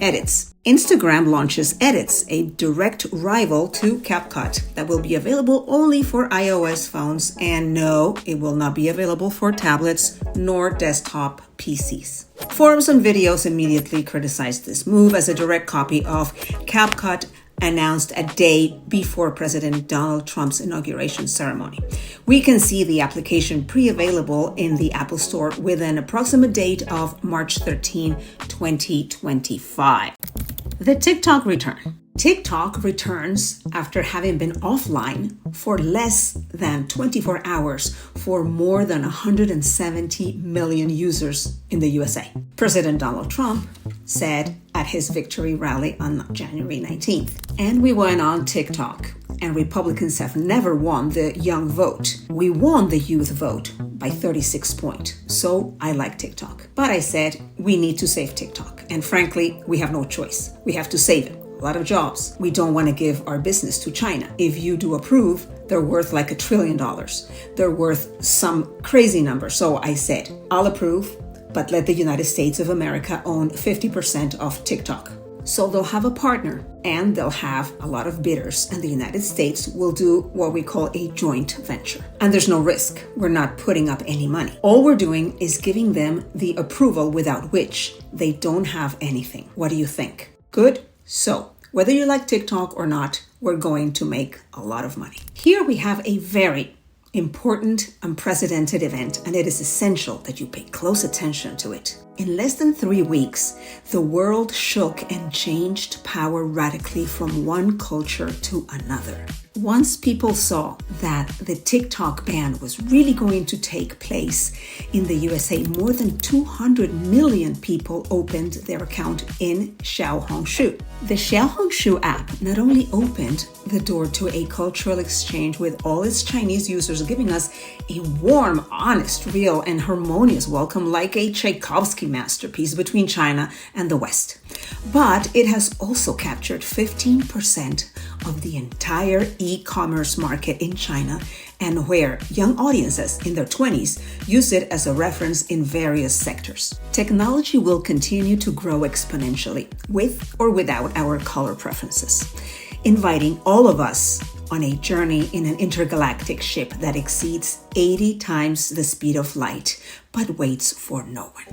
Edits. Instagram launches Edits, a direct rival to CapCut that will be available only for iOS phones, and no, it will not be available for tablets nor desktop PCs. Forums and videos immediately criticized this move as a direct copy of CapCut announced a day before President Donald Trump's inauguration ceremony. We can see the application pre-available in the Apple Store with an approximate date of March 13, 2025. The TikTok return. TikTok returns after having been offline for less than 24 hours for more than 170 million users in the USA. President Donald Trump said at his victory rally on January 19th. And we went on TikTok, and Republicans have never won the young vote. We won the youth vote by 36 points. So I like TikTok. But I said we need to save TikTok. And frankly, we have no choice. We have to save it. A lot of jobs. We don't want to give our business to China. If you do approve, they're worth like $1 trillion. They're worth some crazy number. So I said, I'll approve, but let the United States of America own 50% of TikTok. So they'll have a partner and they'll have a lot of bidders, and the United States will do what we call a joint venture. And there's no risk. We're not putting up any money. All we're doing is giving them the approval without which they don't have anything. What do you think? Good? So, whether you like TikTok or not, we're going to make a lot of money. Here we have a very important, unprecedented event, and it is essential that you pay close attention to it. In less than 3 weeks, the world shook and changed power radically from one culture to another. Once people saw that the TikTok ban was really going to take place in the USA, more than 200 million people opened their account in Xiaohongshu. The Xiaohongshu app not only opened the door to a cultural exchange with all its Chinese users, giving us a warm, honest, real, and harmonious welcome like a Tchaikovsky masterpiece between China and the West, but it has also captured 15% of the entire e-commerce market in China, and where young audiences in their 20s use it as a reference in various sectors. Technology will continue to grow exponentially, with or without our color preferences, inviting all of us on a journey in an intergalactic ship that exceeds 80 times the speed of light, but waits for no one.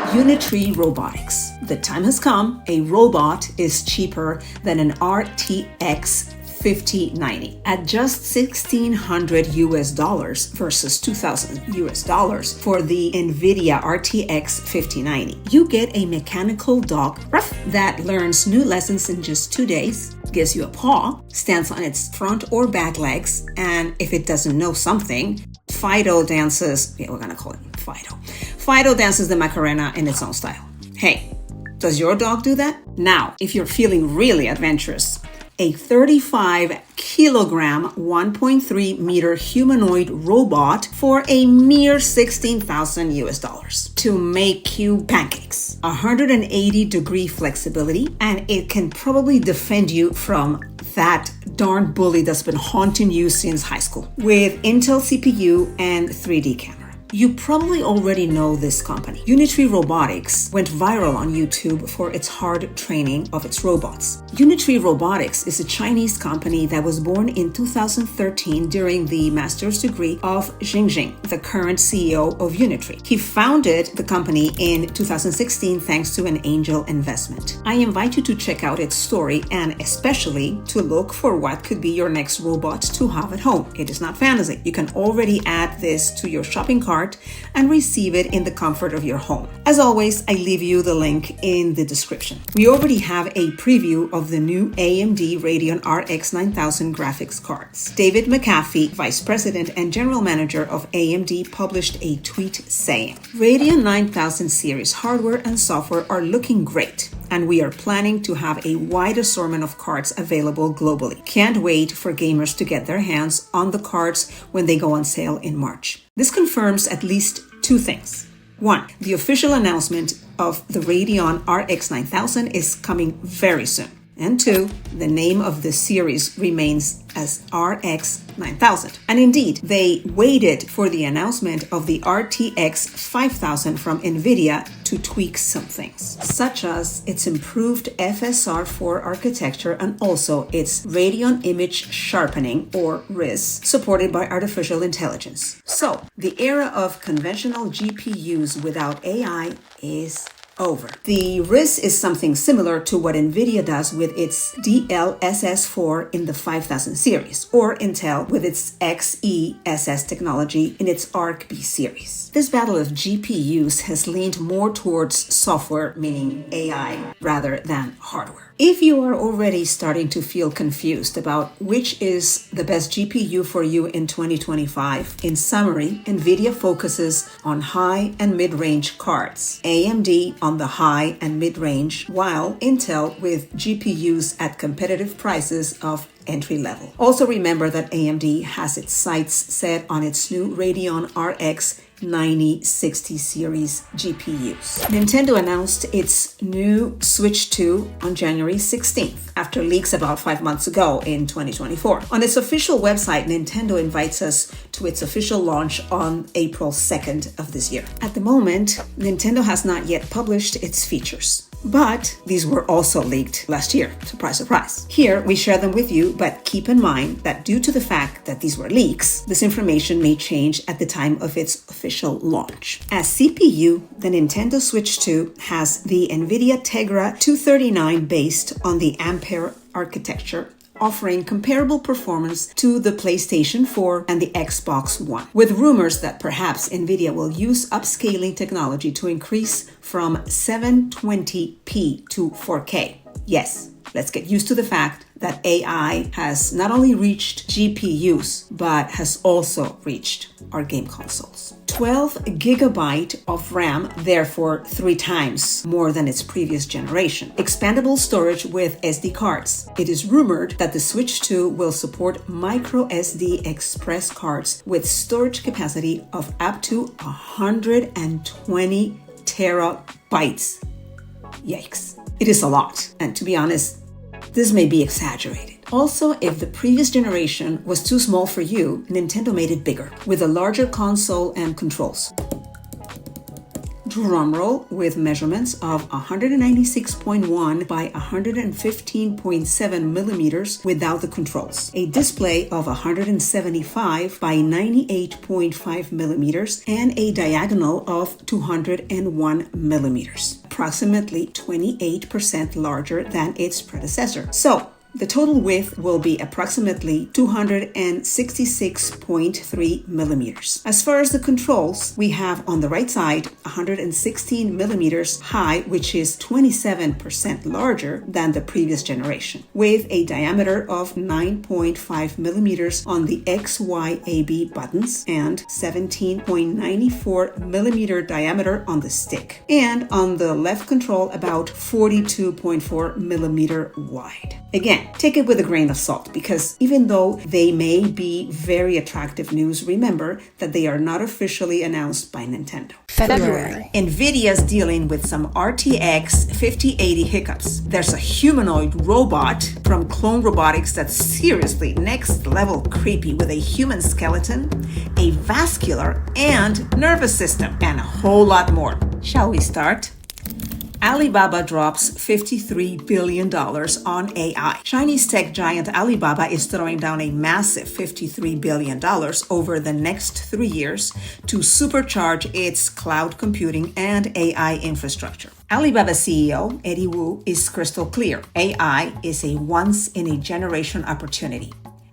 Unitree Robotics. The time has come. A robot is cheaper than an RTX 5090 at just $1,600 versus $2,000 for the Nvidia RTX 5090. You get a mechanical dog that learns new lessons in just 2 days, gives you a paw, stands on its front or back legs, and if it doesn't know something, Fido dances, we're going to call it Fido. Fido dances the Macarena in its own style. Hey, does your dog do that? Now, if you're feeling really adventurous, a 35-kilogram, 1.3-meter humanoid robot for a mere $16,000 to make you pancakes. 180-degree flexibility, and it can probably defend you from that darn bully that's been haunting you since high school with Intel CPU and 3D camera. You probably already know this company. Unitree Robotics went viral on YouTube for its hard training of its robots. Unitree Robotics is a Chinese company that was born in 2013 during the master's degree of Jingjing, the current CEO of Unitree. He founded the company in 2016 thanks to an angel investment. I invite you to check out its story and especially to look for what could be your next robot to have at home. It is not fantasy. You can already add this to your shopping cart and receive it in the comfort of your home. As always, I leave you the link in the description. We already have a preview of the new AMD Radeon RX 9000 graphics cards. David McAfee, Vice President and General Manager of AMD, published a tweet saying, Radeon 9000 series hardware and software are looking great, and we are planning to have a wide assortment of cards available globally. Can't wait for gamers to get their hands on the cards when they go on sale in March. This confirms at least 2 things. 1, the official announcement of the Radeon RX 9000 is coming very soon. And 2, the name of the series remains as RX 9000. And indeed, they waited for the announcement of the RTX 5000 from Nvidia to tweak some things, such as its improved FSR4 architecture and also its Radeon image sharpening, or RIS, supported by artificial intelligence. So, the era of conventional GPUs without AI is over. The RIS is something similar to what Nvidia does with its DLSS4 in the 5000 series, or Intel with its XeSS technology in its Arc-B series. This battle of GPUs has leaned more towards software, meaning AI, rather than hardware. If you are already starting to feel confused about which is the best GPU for you in 2025, in summary, Nvidia focuses on high and mid-range cards, AMD on the high and mid-range, while Intel with GPUs at competitive prices of entry level. Also remember that AMD has its sights set on its new Radeon RX 9060 series GPUs. Nintendo announced its new Switch 2 on January 16th, after leaks about 5 months ago in 2024. On its official website, Nintendo invites us to its official launch on April 2nd of this year. At the moment, Nintendo has not yet published its features. But these were also leaked last year. Surprise, surprise. Here, we share them with you, but keep in mind that due to the fact that these were leaks, this information may change at the time of its official launch. As CPU, the Nintendo Switch 2 has the Nvidia Tegra 239 based on the Ampere architecture, offering comparable performance to the PlayStation 4 and the Xbox One, with rumors that perhaps Nvidia will use upscaling technology to increase from 720p to 4K. Yes, let's get used to the fact that AI has not only reached GPUs, but has also reached our game consoles. 12 gigabyte of RAM, therefore 3 times more than its previous generation. Expandable storage with SD cards. It is rumored that the Switch 2 will support micro SD express cards with storage capacity of up to 120 terabytes. Yikes. It is a lot, and to be honest, this may be exaggerated. Also, if the previous generation was too small for you, Nintendo made it bigger, with a larger console and controls. Drumroll, with measurements of 196.1 by 115.7 millimeters without the controls. A display of 175 by 98.5 millimeters and a diagonal of 201 millimeters, approximately 28% larger than its predecessor. So, the total width will be approximately 266.3 millimeters. As far as the controls, we have on the right side 116 millimeters high, which is 27% larger than the previous generation, with a diameter of 9.5 millimeters on the XYAB buttons and 17.94 millimeter diameter on the stick. And on the left control, about 42.4 millimeter wide. Again, take it with a grain of salt, because even though they may be very attractive news, remember that they are not officially announced by Nintendo. February. Nvidia's dealing with some RTX 5080 hiccups. There's a humanoid robot from Clone Robotics that's seriously next level creepy, with a human skeleton, a vascular and nervous system, and a whole lot more. Shall we start? Alibaba drops $53 billion on AI. Chinese tech giant Alibaba is throwing down a massive $53 billion over the next 3 years to supercharge its cloud computing and AI infrastructure. Alibaba CEO Eddie Wu is crystal clear. AI is a once-in-a-generation opportunity,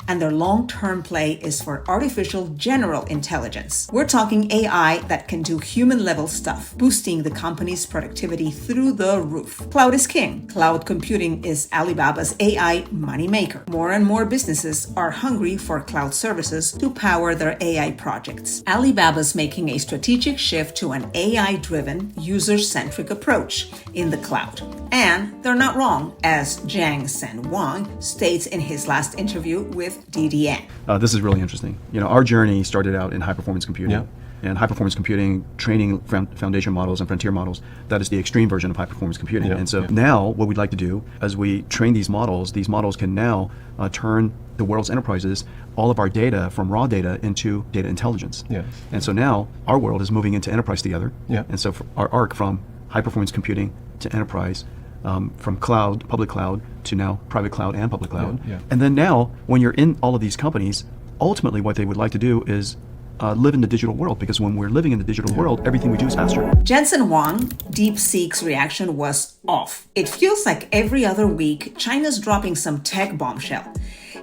and their long-term play is for artificial general intelligence. We're talking AI that can do human-level stuff, boosting the company's productivity through the roof. Cloud is king. Cloud computing is Alibaba's AI moneymaker. More and more businesses are hungry for cloud services to power their AI projects. Alibaba's making a strategic shift to an AI-driven, user-centric approach in the cloud. And they're not wrong, as Jensen Huang states in his last interview with DDN. This is really interesting. Our journey started out in high-performance computing. And high-performance computing, training foundation models and frontier models, that is the extreme version of high-performance computing. And so now what we'd like to do, as we train these models can now turn the world's enterprises, all of our data from raw data into data intelligence. And so now our world is moving into enterprise together. And so our arc from high-performance computing to enterprise, from cloud, public cloud, to now private cloud and public cloud. And then now, when you're in all of these companies, ultimately what they would like to do is live in the digital world, because when we're living in the digital world, everything we do is faster. Jensen Huang, DeepSeek's reaction was off. It feels like every other week, China's dropping some tech bombshell.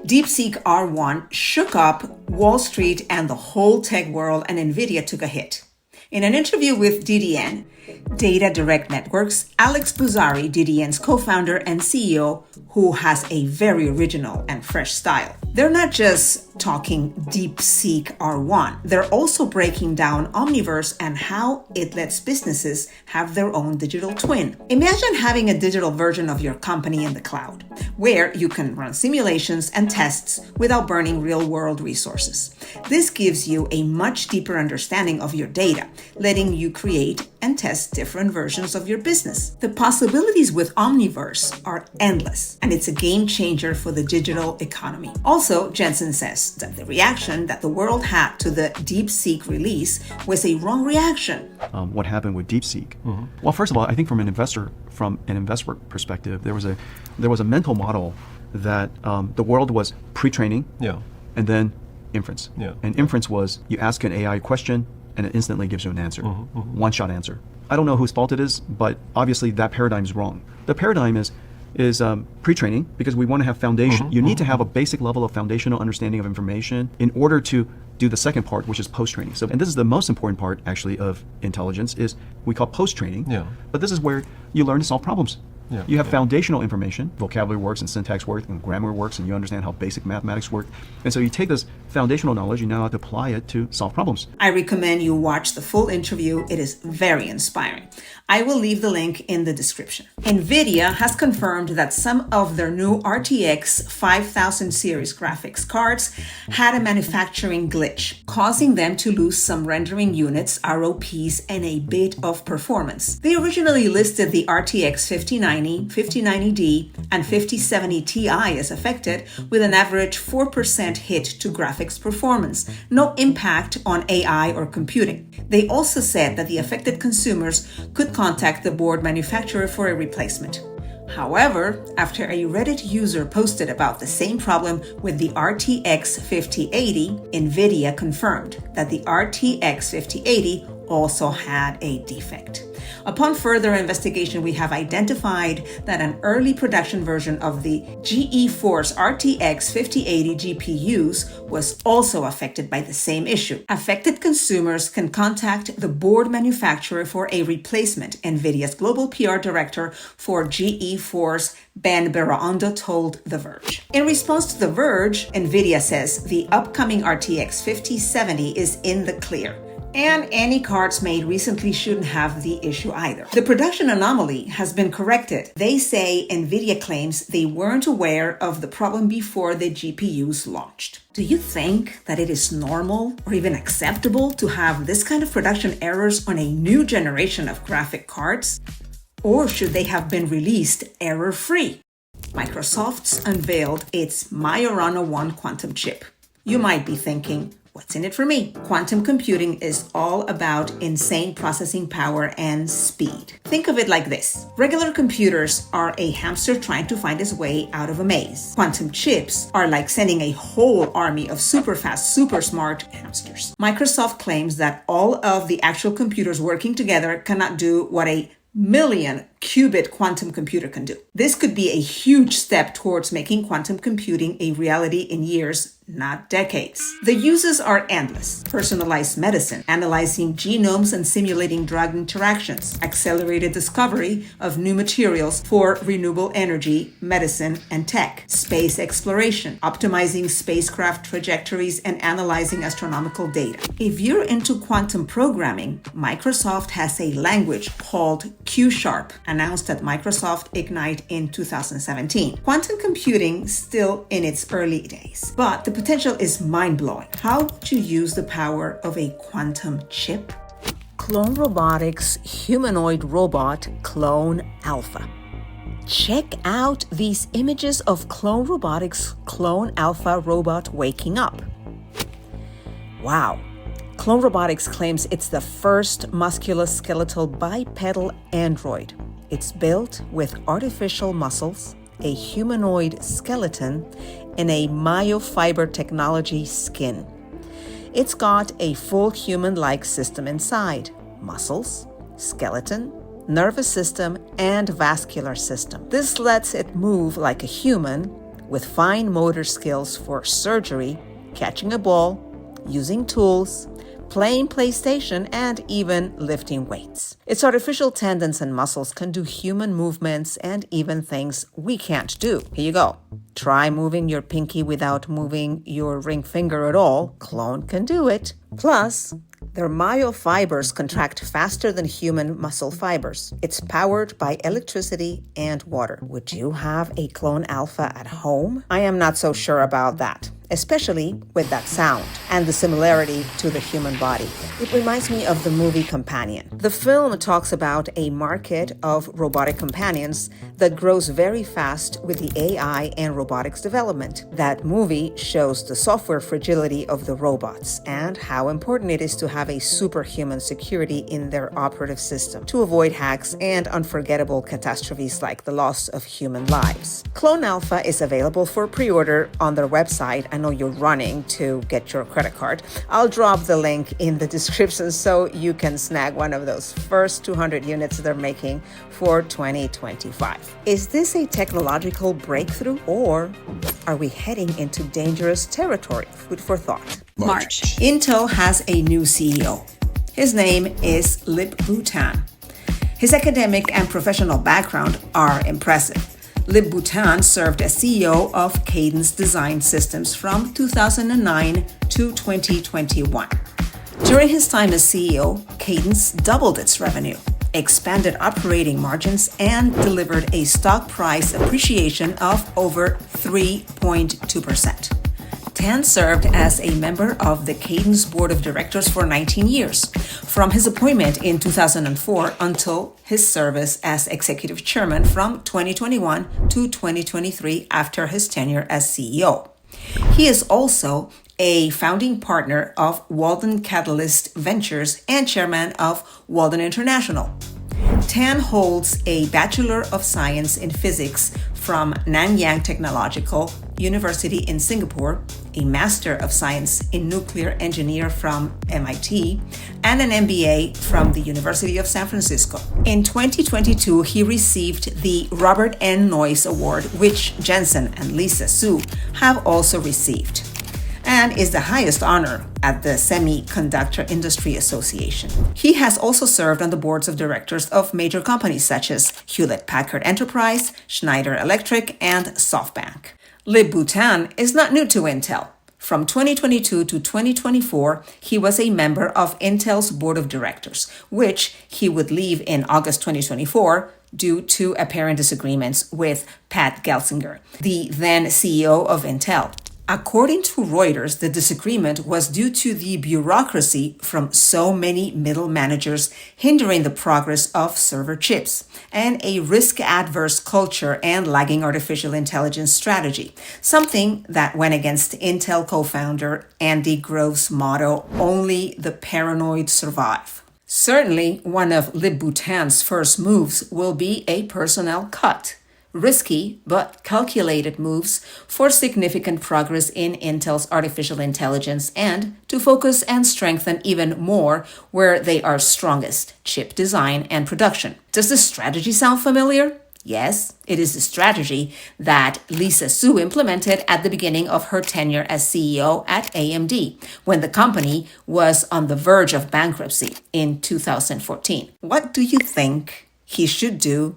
DeepSeek R1 shook up Wall Street and the whole tech world, and Nvidia took a hit. In an interview with DDN, Data Direct Networks, Alex Buzari, DDN's co-founder and CEO, who has a very original and fresh style. They're not just talking DeepSeek R1, they're also breaking down Omniverse and how it lets businesses have their own digital twin. Imagine having a digital version of your company in the cloud, where you can run simulations and tests without burning real-world resources. This gives you a much deeper understanding of your data, letting you create and test different versions of your business. The possibilities with Omniverse are endless, and it's a game changer for the digital economy. Also, Jensen says that the reaction that the world had to the DeepSeek release was a wrong reaction. What happened with DeepSeek? Well, first of all, I think from an investor perspective, there was a mental model that the world was pre-training, and then inference. And inference was you ask an AI question and it instantly gives you an answer, one-shot answer. I don't know whose fault it is, but obviously that paradigm is wrong. The paradigm is pre-training, because we want to have foundation. You need to have a basic level of foundational understanding of information in order to do the second part, which is post-training. So, and this is the most important part actually of intelligence, is we call post-training. But this is where you learn to solve problems. You have foundational information, vocabulary works and syntax works and grammar works, and you understand how basic mathematics work. And so you take this foundational knowledge, you now have to apply it to solve problems. I recommend you watch the full interview. It is very inspiring. I will leave the link in the description. Nvidia has confirmed that some of their new RTX 5000 series graphics cards had a manufacturing glitch, causing them to lose some rendering units, ROPs, and a bit of performance. They originally listed the RTX 5090, 5090D, and 5070 Ti as affected, with an average 4% hit to graphics performance, no impact on AI or computing. They also said that the affected consumers could contact the board manufacturer for a replacement. However, after a Reddit user posted about the same problem with the RTX 5080, Nvidia confirmed that the RTX 5080 also had a defect. Upon further investigation, we have identified that an early production version of the GeForce RTX 5080 GPUs was also affected by the same issue. Affected consumers can contact the board manufacturer for a replacement, Nvidia's global PR director for GeForce, Ben Beraondo, told The Verge. In response to The Verge, Nvidia says the upcoming RTX 5070 is in the clear, and any cards made recently shouldn't have the issue either. The production anomaly has been corrected. They say Nvidia claims they weren't aware of the problem before the GPUs launched. Do you think that it is normal or even acceptable to have this kind of production errors on a new generation of graphic cards? Or should they have been released error-free? Microsoft's unveiled its Majorana 1 quantum chip. You might be thinking, what's in it for me? Quantum computing is all about insane processing power and speed. Think of it like this. Regular computers are a hamster trying to find its way out of a maze. Quantum chips are like sending a whole army of super fast, super smart hamsters. Microsoft claims that all of the actual computers working together cannot do what a million qubit quantum computer can do. This could be a huge step towards making quantum computing a reality in years, not decades. The uses are endless. Personalized medicine, analyzing genomes and simulating drug interactions, accelerated discovery of new materials for renewable energy, medicine, and tech, space exploration, optimizing spacecraft trajectories, and analyzing astronomical data. If you're into quantum programming, Microsoft has a language called Q#, announced at Microsoft Ignite in 2017. Quantum computing still in its early days, but the potential is mind-blowing. How would you use the power of a quantum chip? Clone Robotics humanoid robot Clone Alpha. Check out these images of Clone Robotics Clone Alpha robot waking up. Wow. Clone Robotics claims it's the first musculoskeletal bipedal android. It's built with artificial muscles, a humanoid skeleton, and a myofiber technology skin. It's got a full human-like system inside: muscles, skeleton, nervous system, and vascular system. This lets it move like a human with fine motor skills for surgery, catching a ball, using tools, playing PlayStation, and even lifting weights. Its artificial tendons and muscles can do human movements and even things we can't do. Here you go. Try moving your pinky without moving your ring finger at all. Clone can do it. Plus, their myofibers contract faster than human muscle fibers. It's powered by electricity and water. Would you have a Clone Alpha at home? I am not so sure about that, especially with that sound and the similarity to the human body. It reminds me of the movie Companion. The film talks about a market of robotic companions that grows very fast with the AI and robotics development. That movie shows the software fragility of the robots and how important it is to have a superhuman security in their operative system to avoid hacks and unforgettable catastrophes like the loss of human lives. Clone Alpha is available for pre-order on their website. I know you're running to get your credit card. I'll drop the link in the description so you can snag one of those first 200 units they're making for 2025. Is this a technological breakthrough, or are we heading into dangerous territory? Food for thought. March. Intel has a new CEO. His name is Lip Bu Tan. His academic and professional background are impressive. Lip Bu Tan served as CEO of Cadence Design Systems from 2009 to 2021. During his time as CEO, Cadence doubled its revenue, expanded operating margins, and delivered a stock price appreciation of over 3.2%. Tan served as a member of the Cadence Board of Directors for 19 years, from his appointment in 2004 until his service as executive chairman from 2021 to 2023 after his tenure as CEO. He is also a founding partner of Walden Catalyst Ventures and chairman of Walden International. Tan holds a Bachelor of Science in Physics from Nanyang Technological University in Singapore, a Master of Science in Nuclear Engineer from MIT, and an MBA from the University of San Francisco. In 2022, he received the Robert N. Noyce Award, which Jensen and Lisa Su have also received, and is the highest honor at the Semiconductor Industry Association. He has also served on the boards of directors of major companies such as Hewlett-Packard Enterprise, Schneider Electric, and SoftBank. Lip Bu Tan is not new to Intel. From 2022 to 2024, he was a member of Intel's board of directors, which he would leave in August 2024 due to apparent disagreements with Pat Gelsinger, the then CEO of Intel. According to Reuters, the disagreement was due to the bureaucracy from so many middle managers hindering the progress of server chips, and a risk-adverse culture and lagging artificial intelligence strategy, something that went against Intel co-founder Andy Grove's motto, "Only the paranoid survive." Certainly, one of Lip Bu Tan's first moves will be a personnel cut. Risky but calculated moves for significant progress in Intel's artificial intelligence and to focus and strengthen even more where they are strongest: chip design and production. Does the strategy sound familiar? Yes, it is the strategy that Lisa Su implemented at the beginning of her tenure as CEO at AMD, when the company was on the verge of bankruptcy in 2014. What do you think he should do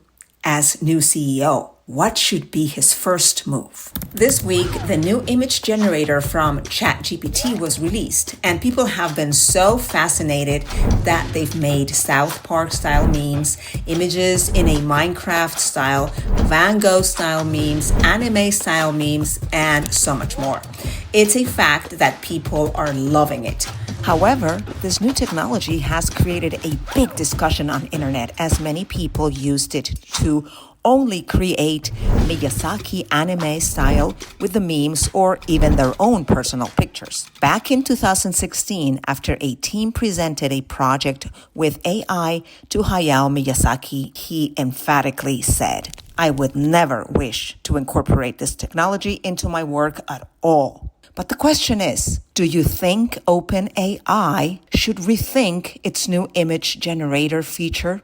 as new CEO? what should be his first move? This week, the new image generator from Chat GPT was released, and people have been so fascinated that they've made South Park-style memes, images in a Minecraft-style, Van Gogh-style memes, anime-style memes, and so much more. It's a fact that people are loving it. However, this new technology has created a big discussion on the internet as many people used it to only create Miyazaki anime style with the memes or even their own personal pictures. Back in 2016, after a team presented a project with AI to Hayao Miyazaki, he emphatically said, "I would never wish to incorporate this technology into my work at all." But the question is, do you think OpenAI should rethink its new image generator feature?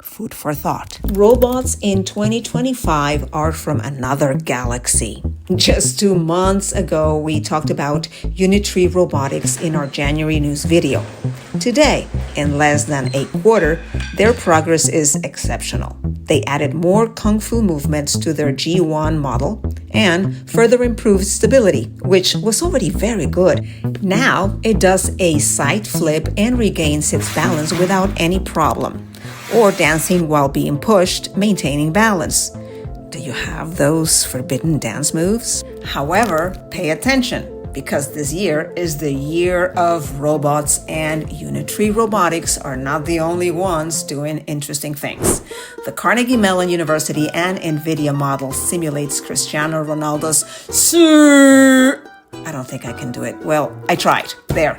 Food for thought. Robots in 2025 are from another galaxy. Just 2 months ago, we talked about Unitree Robotics in our January news video. Today, in less than a quarter, their progress is exceptional. They added more kung fu movements to their G1 model and further improved stability, which was already very good. Now, it does a side flip and regains its balance without any problem, or dancing while being pushed, maintaining balance. Do you have those forbidden dance moves? However, pay attention, because this year is the year of robots, and Unitree Robotics are not the only ones doing interesting things. The Carnegie Mellon University and Nvidia model simulates Cristiano Ronaldo's "Sir." I don't think I can do it. Well, I tried. There.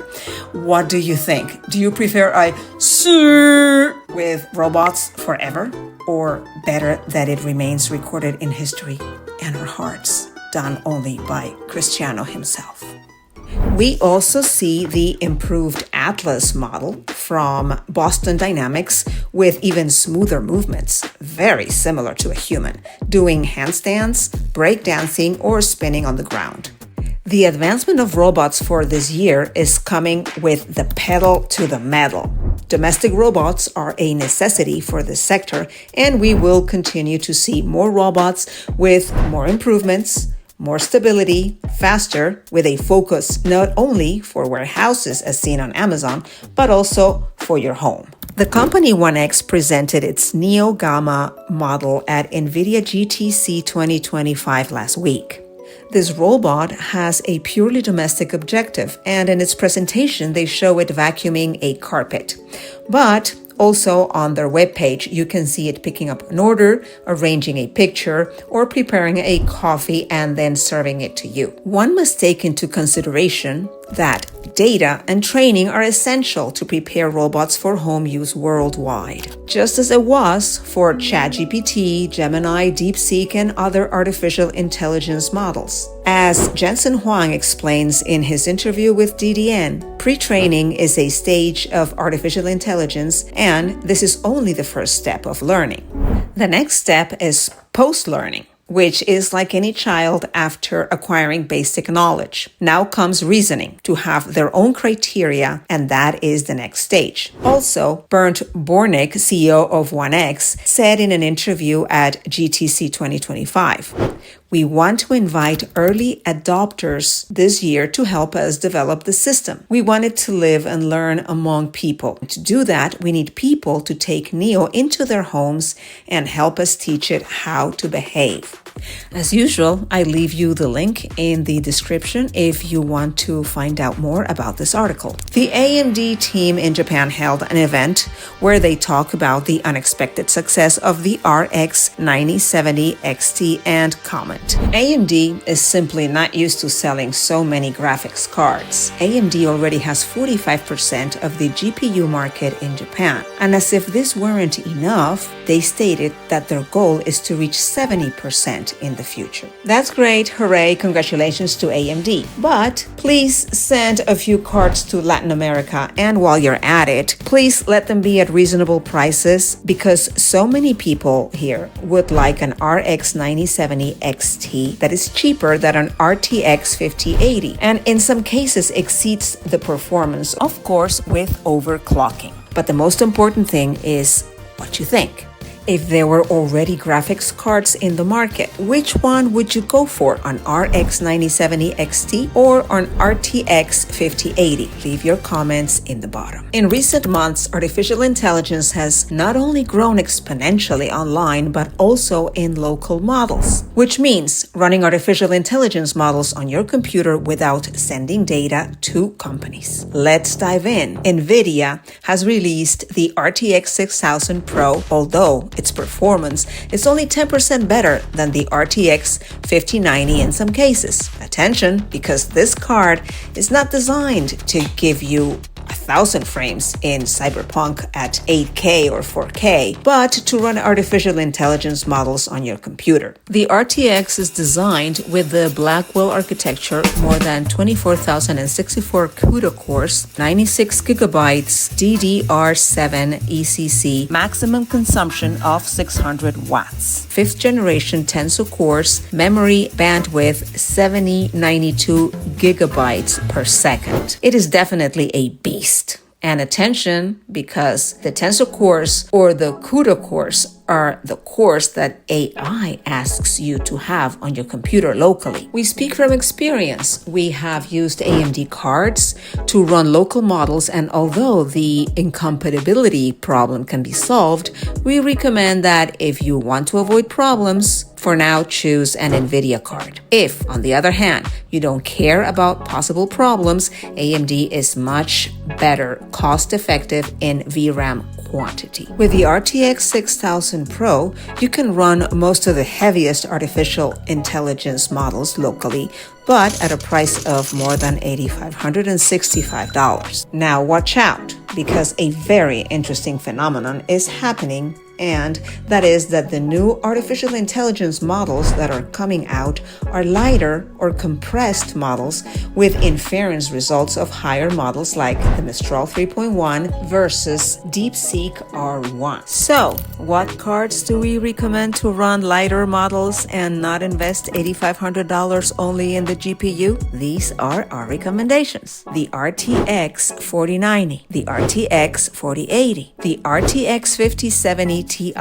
What do you think? Do you prefer I "Sir" with robots forever? Or better that it remains recorded in history and our hearts, done only by Cristiano himself? We also see the improved Atlas model from Boston Dynamics with even smoother movements, very similar to a human, doing handstands, breakdancing, or spinning on the ground. The advancement of robots for this year is coming with the pedal to the metal. Domestic robots are a necessity for this sector, and we will continue to see more robots with more improvements, more stability, faster, with a focus not only for warehouses as seen on Amazon, but also for your home. The company 1X presented its Neo Gamma model at Nvidia GTC 2025 last week. This robot has a purely domestic objective, and in its presentation, they show it vacuuming a carpet. But also on their webpage, you can see it picking up an order, arranging a picture, or preparing a coffee and then serving it to you. One must take into consideration that data and training are essential to prepare robots for home use worldwide, just as it was for Chat GPT, Gemini, DeepSeek, and other artificial intelligence models. As Jensen Huang explains in his interview with DDN, pre-training is a stage of artificial intelligence, and this is only the first step of learning. The next step is post-learning, which is like any child after acquiring basic knowledge. Now comes reasoning, to have their own criteria, and that is the next stage. Also, Bernd Bornick, CEO of 1X, said in an interview at GTC 2025, "We want to invite early adopters this year to help us develop the system. We want it to live and learn among people. To do that, we need people to take Neo into their homes and help us teach it how to behave." As usual, I leave you the link in the description if you want to find out more about this article. The AMD team in Japan held an event where they talk about the unexpected success of the RX 9070 XT and comment. AMD is simply not used to selling so many graphics cards. AMD already has 45% of the GPU market in Japan. And as if this weren't enough, they stated that their goal is to reach 70% in the future. That's great, hooray, congratulations to AMD. But please send a few cards to Latin America, and while you're at it, please let them be at reasonable prices, because so many people here would like an RX 9070 XT that is cheaper than an RTX 5080, and in some cases exceeds the performance, of course, with overclocking. But the most important thing is what you think. If there were already graphics cards in the market, which one would you go for, an RX 9070 XT or an RTX 5080? Leave your comments in the bottom. In recent months, artificial intelligence has not only grown exponentially online, but also in local models, which means running artificial intelligence models on your computer without sending data to companies. Let's dive in. Nvidia has released the RTX 6000 Pro, although its performance is only 10% better than the RTX 5090 in some cases. Attention, because this card is not designed to give you 1,000 frames in Cyberpunk at 8K or 4K, but to run artificial intelligence models on your computer. The RTX is designed with the Blackwell architecture, more than 24,064 CUDA cores, 96 gigabytes DDR7 ECC, maximum consumption of 600 watts, 5th generation Tensor cores, memory bandwidth 7092 gigabytes per second. It is definitely a beast. And attention, because the Tensor cores or the CUDA cores are the cores that AI asks you to have on your computer locally. We speak from experience. We have used AMD cards to run local models, and although the incompatibility problem can be solved, we recommend that if you want to avoid problems, for now choose an Nvidia card. If, on the other hand, you don't care about possible problems, AMD is much better, cost-effective in VRAM quantity. With the RTX 6000 Pro, you can run most of the heaviest artificial intelligence models locally, but at a price of more than $8,565. Now watch out, because a very interesting phenomenon is happening, and that is that the new artificial intelligence models that are coming out are lighter or compressed models with inference results of higher models like the Mistral 3.1 versus DeepSeek R1. So, what cards do we recommend to run lighter models and not invest $8,500 only in the GPU? These are our recommendations. The RTX 4090, the RTX 4080, the RTX 5070 Ti,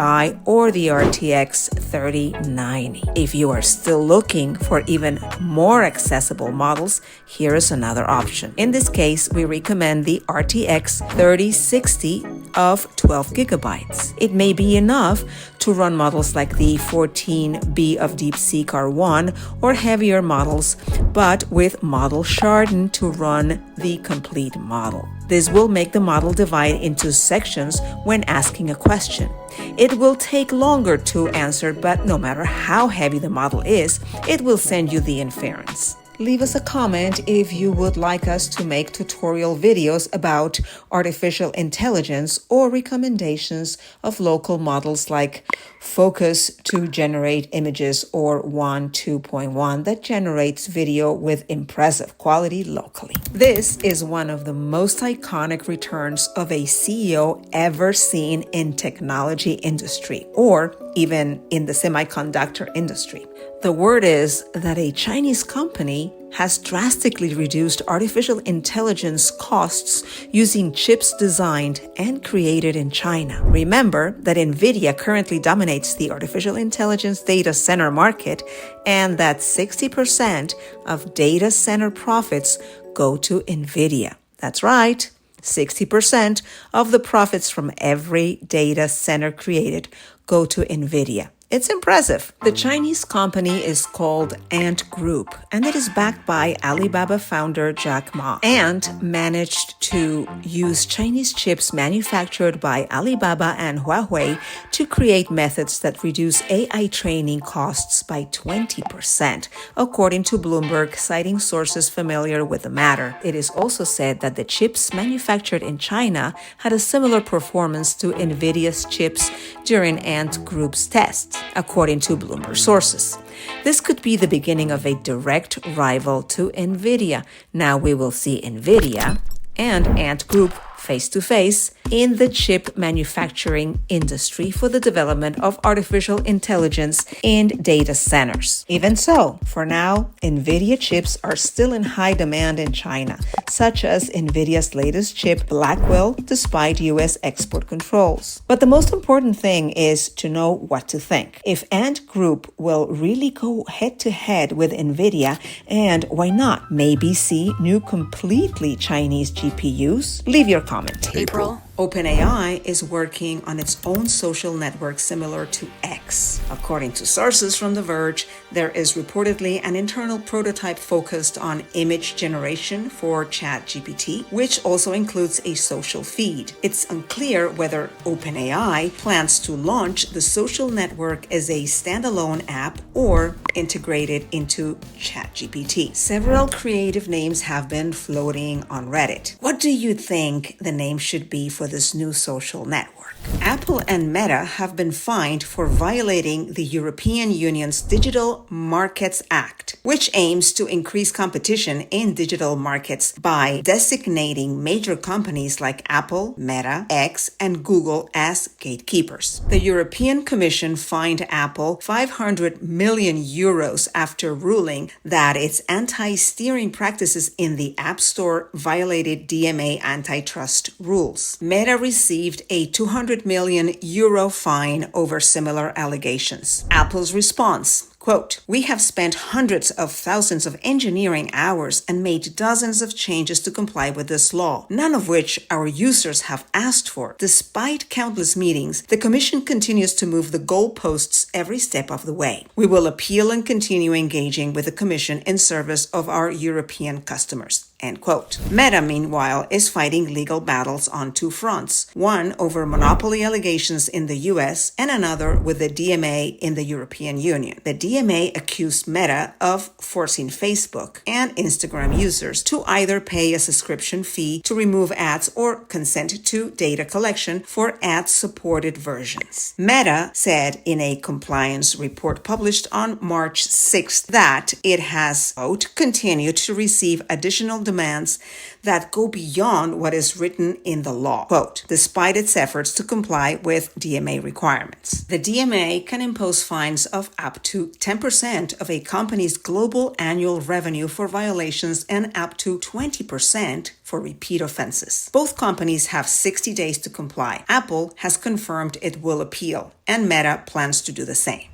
or the RTX 3090. If you are still looking for even more accessible models, here is another option. In this case, we recommend the RTX 3060 of 12 gigabytes. It may be enough to run models like the 14B of DeepSeek R1 or heavier models, but with model sharding to run the complete model. This will make the model divide into sections when asking a question. It will take longer to answer, but no matter how heavy the model is, it will send you the inference. Leave us a comment if you would like us to make tutorial videos about artificial intelligence or recommendations of local models like Focus to generate images or One 2.1 that generates video with impressive quality locally. This is one of the most iconic returns of a CEO ever seen in technology industry, or even in the semiconductor industry. The word is that a Chinese company has drastically reduced artificial intelligence costs using chips designed and created in China. Remember that Nvidia currently dominates the artificial intelligence data center market, and that 60% of data center profits go to Nvidia. That's right. 60% of the profits from every data center created go to Nvidia. It's impressive. The Chinese company is called Ant Group, and it is backed by Alibaba founder Jack Ma, and managed to use Chinese chips manufactured by Alibaba and Huawei to create methods that reduce AI training costs by 20%, according to Bloomberg, citing sources familiar with the matter. It is also said that the chips manufactured in China had a similar performance to Nvidia's chips during Ant Group's tests, according to Bloomberg sources. This could be the beginning of a direct rival to Nvidia. Now we will see Nvidia and Ant Group face to face in the chip manufacturing industry for the development of artificial intelligence in data centers. Even so, for now, Nvidia chips are still in high demand in China, such as Nvidia's latest chip, Blackwell, despite US export controls. But the most important thing is to know what to think. If Ant Group will really go head-to-head with Nvidia, and why not maybe see new completely Chinese GPUs? Leave your comment. April. OpenAI is working on its own social network similar to X. According to sources from The Verge, there is reportedly an internal prototype focused on image generation for Chat GPT, which also includes a social feed. It's unclear whether OpenAI plans to launch the social network as a standalone app or integrated into Chat GPT. Several creative names have been floating on Reddit. What do you think the name should be for this new social network? Apple and Meta have been fined for violating the European Union's Digital Markets Act, which aims to increase competition in digital markets by designating major companies like Apple, Meta, X, and Google as gatekeepers. The European Commission fined Apple 500 million euros after ruling that its anti-steering practices in the App Store violated DMA antitrust rules. Meta received a 200 million euro fine over similar allegations. Apple's response: quote, "We have spent hundreds of thousands of engineering hours and made dozens of changes to comply with this law, none of which our users have asked for. Despite countless meetings, the Commission continues to move the goalposts every step of the way. We will appeal and continue engaging with the Commission in service of our European customers." End quote. Meta, meanwhile, is fighting legal battles on two fronts, one over monopoly allegations in the US and another with the DMA in the European Union. The DMA accused Meta of forcing Facebook and Instagram users to either pay a subscription fee to remove ads or consent to data collection for ad-supported versions. Meta said in a compliance report published on March 6th that it has, quote, continued to receive additional demands that go beyond what is written in the law, quote, despite its efforts to comply with DMA requirements. The DMA can impose fines of up to 10% of a company's global annual revenue for violations and up to 20% for repeat offenses. Both companies have 60 days to comply. Apple has confirmed it will appeal, and Meta plans to do the same.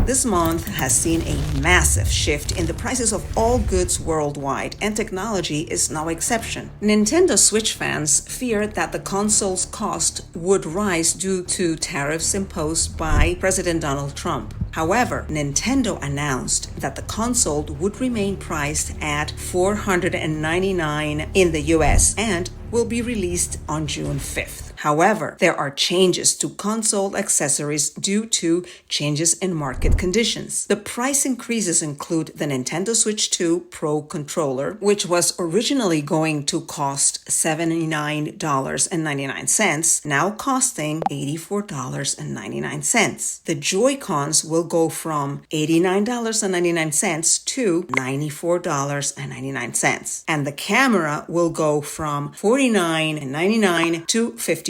This month has seen a massive shift in the prices of all goods worldwide, and technology is no exception. Nintendo Switch fans feared that the console's cost would rise due to tariffs imposed by President Donald Trump. However, Nintendo announced that the console would remain priced at $499 in the US and will be released on June 5th. However, there are changes to console accessories due to changes in market conditions. The price increases include the Nintendo Switch 2 Pro controller, which was originally going to cost $79.99, now costing $84.99. The Joy-Cons will go from $89.99 to $94.99, and the camera will go from $49.99 to $54.99.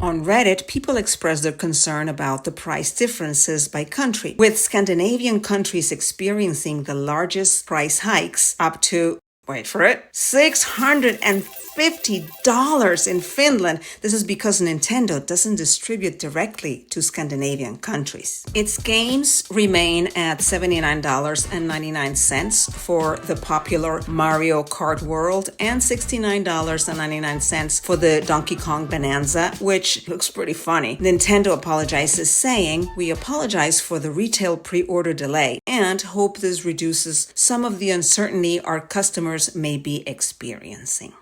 On Reddit, people expressed their concern about the price differences by country, with Scandinavian countries experiencing the largest price hikes up to, wait for it, $650 in Finland. This is because Nintendo doesn't distribute directly to Scandinavian countries. Its games remain at $79.99 for the popular Mario Kart World and $69.99 for the Donkey Kong Bonanza, which looks pretty funny. Nintendo apologizes, saying, "We apologize for the retail pre-order delay and hope this reduces some of the uncertainty our customers may be experiencing."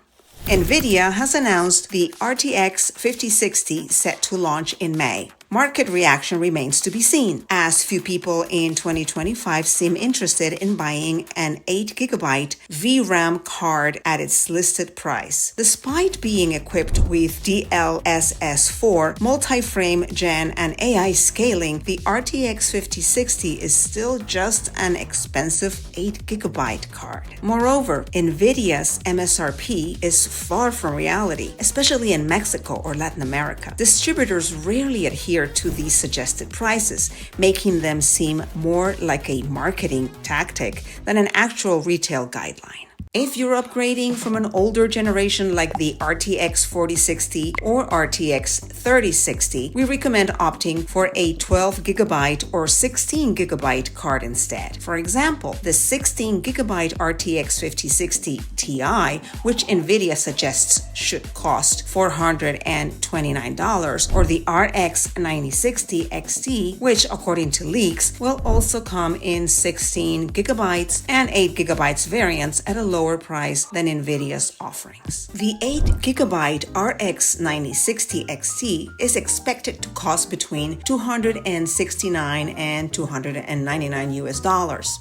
Nvidia has announced the RTX 5060 set to launch in May. Market reaction remains to be seen, as few people in 2025 seem interested in buying an 8GB VRAM card at its listed price. Despite being equipped with DLSS4, multi-frame gen, and AI scaling, the RTX 5060 is still just an expensive 8GB card. Moreover, Nvidia's MSRP is far from reality, especially in Mexico or Latin America. Distributors rarely adhere to these suggested prices, making them seem more like a marketing tactic than an actual retail guideline. If you're upgrading from an older generation like the RTX 4060 or RTX 3060, we recommend opting for a 12GB or 16GB card instead. For example, the 16GB RTX 5060 Ti, which Nvidia suggests should cost $429, or the RX 9060 XT, which according to leaks will also come in 16GB and 8GB variants at a lower price than Nvidia's offerings. The 8GB RX 9060 XT is expected to cost between $269 and $299,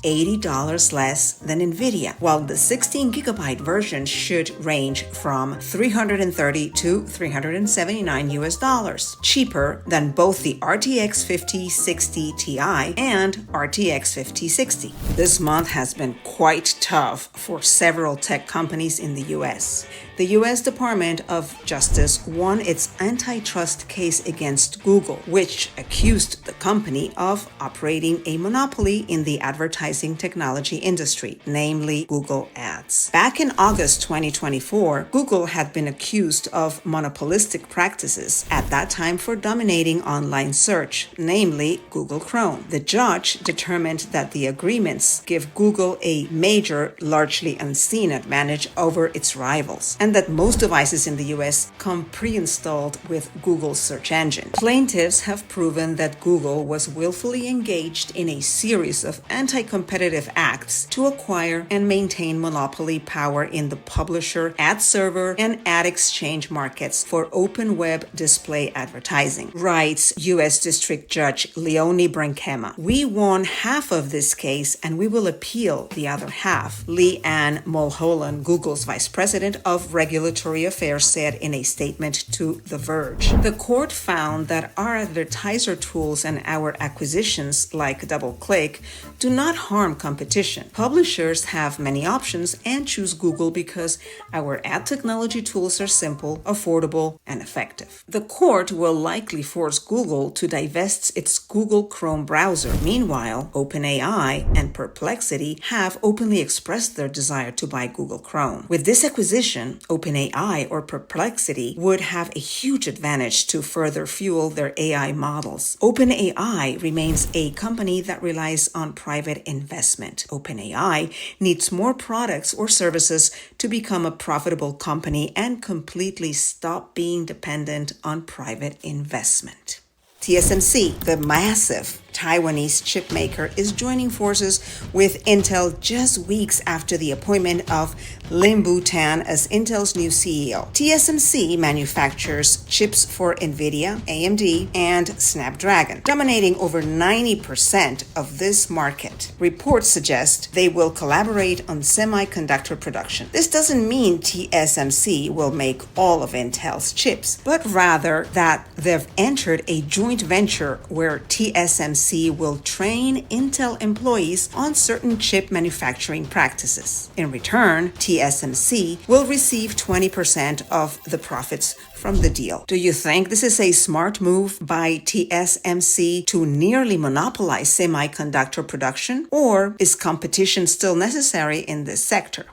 $80 less than Nvidia, while the 16GB version should range from $330 to $379, cheaper than both the RTX 5060 Ti and RTX 5060. This month has been quite tough for several tech companies in the U.S. The U.S. Department of Justice won its antitrust case against Google, which accused the company of operating a monopoly in the advertising technology industry, namely Google Ads. Back in August 2024, Google had been accused of monopolistic practices, at that time for dominating online search, namely Google Chrome. The judge determined that the agreements give Google a major, largely unseen advantage over its rivals, and that most devices in the US come pre-installed with Google's search engine. Plaintiffs have proven that Google was willfully engaged in a series of anti-competitive acts to acquire and maintain monopoly power in the publisher, ad server, and ad exchange markets for open web display advertising, writes US District Judge Leonie Brinkema. We won half of this case and we will appeal the other half, Lee Ann Mulholland, Google's vice president of regulatory affairs, said in a statement to The Verge. The court found that our advertiser tools and our acquisitions like DoubleClick do not harm competition. Publishers have many options and choose Google because our ad technology tools are simple, affordable, and effective. The court will likely force Google to divest its Google Chrome browser. Meanwhile, OpenAI and Perplexity have openly expressed their desire to buy Google Chrome. With this acquisition, OpenAI or Perplexity would have a huge advantage to further fuel their AI models. OpenAI remains a company that relies on private investment. OpenAI needs more products or services to become a profitable company and completely stop being dependent on private investment. TSMC, the massive Taiwanese chipmaker, is joining forces with Intel just weeks after the appointment of Lin-Bu Tan as Intel's new CEO. TSMC manufactures chips for Nvidia, AMD, and Snapdragon, dominating over 90% of this market. Reports suggest they will collaborate on semiconductor production. This doesn't mean TSMC will make all of Intel's chips, but rather that they've entered a joint venture where TSMC will train Intel employees on certain chip manufacturing practices. In return, TSMC will receive 20% of the profits from the deal. Do you think this is a smart move by TSMC to nearly monopolize semiconductor production, or is competition still necessary in this sector?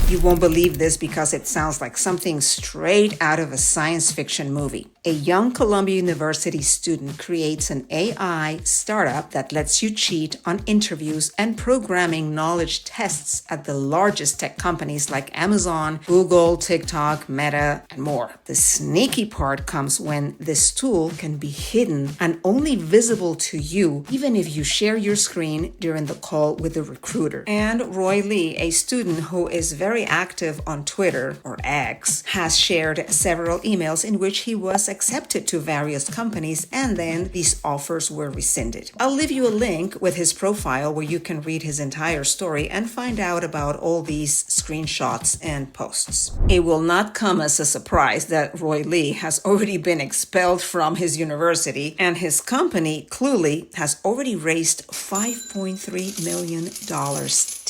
You won't believe this because it sounds like something straight out of a science fiction movie. A young Columbia University student creates an AI startup that lets you cheat on interviews and programming knowledge tests at the largest tech companies like Amazon, Google, TikTok, Meta, and more. The sneaky part comes when this tool can be hidden and only visible to you, even if you share your screen during the call with the recruiter. And Roy Lee, a student who is very very active on Twitter, or X, has shared several emails in which he was accepted to various companies and then these offers were rescinded. I'll leave you a link with his profile where you can read his entire story and find out about all these screenshots and posts. It will not come as a surprise that Roy Lee has already been expelled from his university, and his company, Cluely, has already raised $5.3 million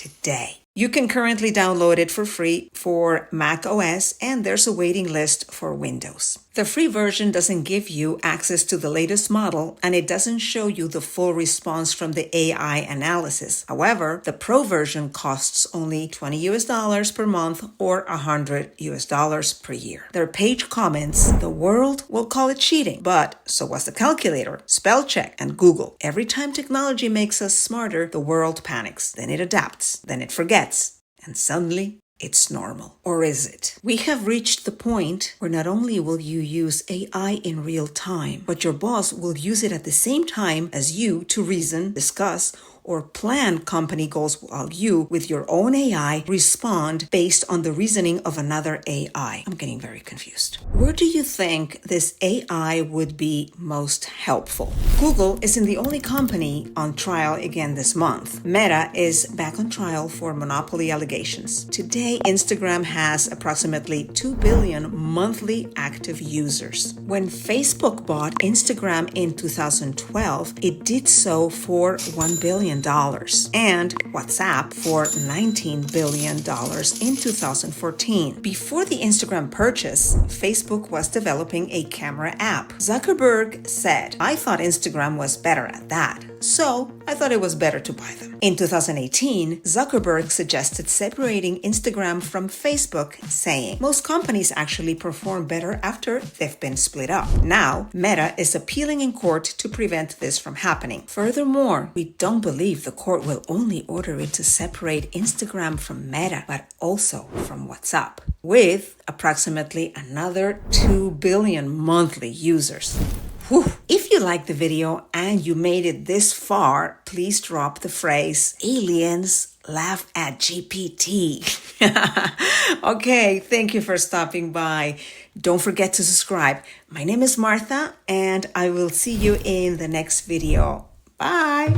today. You can currently download it for free for Mac OS, and there's a waiting list for Windows. The free version doesn't give you access to the latest model, and it doesn't show you the full response from the AI analysis. However, the Pro version costs only $20 per month or $100 per year. Their page comments, "The world will call it cheating, but so was the calculator, spell check, and Google. Every time technology makes us smarter, the world panics. Then it adapts, then it forgets, and suddenly it's normal." Or is it? We have reached the point where not only will you use AI in real time, but your boss will use it at the same time as you to reason, discuss, or plan company goals while you, with your own AI, respond based on the reasoning of another AI. I'm getting very confused. Where do you think this AI would be most helpful? Google isn't the only company on trial again this month. Meta is back on trial for monopoly allegations. Today, Instagram has approximately 2 billion monthly active users. When Facebook bought Instagram in 2012, it did so for $1 billion. And WhatsApp for $19 billion in 2014. Before the Instagram purchase, Facebook was developing a camera app. Zuckerberg said, "I thought Instagram was better at that, so I thought it was better to buy them." In 2018, Zuckerberg suggested separating Instagram from Facebook, saying, "Most companies actually perform better after they've been split up." Now, Meta is appealing in court to prevent this from happening. Furthermore, we don't believe the court will only order it to separate Instagram from Meta, but also from WhatsApp, with approximately another 2 billion monthly users. Whew. If you liked the video and you made it this far, please drop the phrase, "Aliens laugh at GPT." Okay, thank you for stopping by. Don't forget to subscribe. My name is Martha, and I will see you in the next video. Bye.